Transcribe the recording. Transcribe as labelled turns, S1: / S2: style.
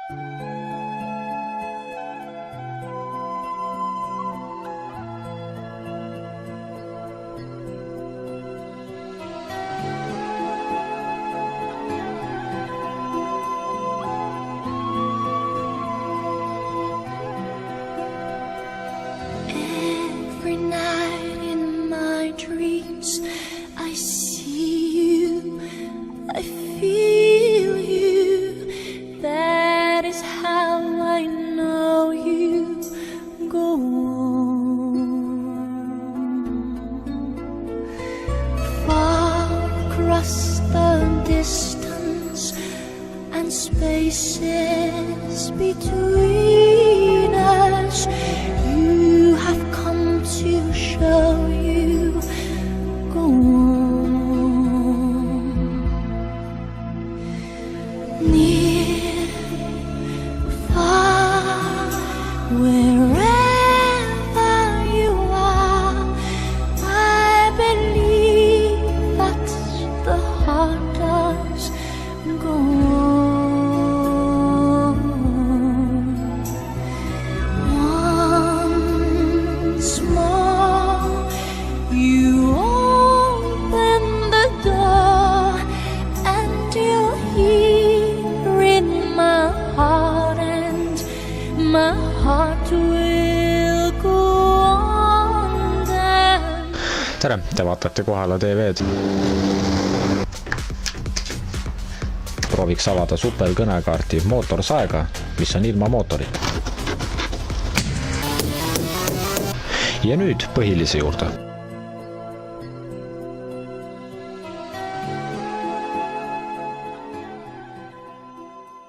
S1: Every night in my dreams I see you, I feel you. That is how I know you. Go on. Far across the distance and spaces between us, you have come to show you. Go on. Near, far, wherever you are, I believe that the heart does. Go on. Once more, you open the door, and you're here in my heart, and my heart will go on down.
S2: Tere, te vaatate Kohala TV-d. Prooviks avada superkõnekaarti mootorsaega, mis on ilma mootorita. Ja nüüd põhilise juurde.